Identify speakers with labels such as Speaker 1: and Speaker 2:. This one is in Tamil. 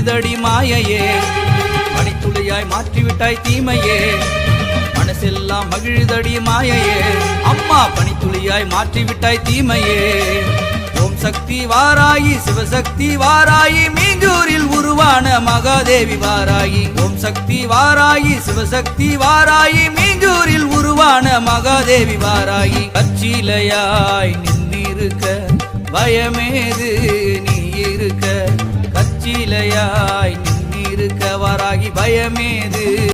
Speaker 1: மகிழுதடி மாயையே, பனித்துளியாய் மாற்றிவிட்டாய் தீமையே. மனசெல்லாம் மகிழுதடி மாயையே, அம்மா பனித்துளியாய் மாற்றிவிட்டாய் தீமையே. ஓம் சக்தி வாராயி சிவசக்தி வாராயி, மீஞ்சூரில் உருவான மகாதேவி வாராயி. ஓம் சக்தி வாராயி சிவசக்தி வாராயி, மீஞ்சூரில் உருவான மகாதேவி வாராயி. கச்சிலையாய் நின்னிருக்க பயமேது நீ இருக்க, கச்சிலையாய் நின்னிருக்க வாராகி பயமேது.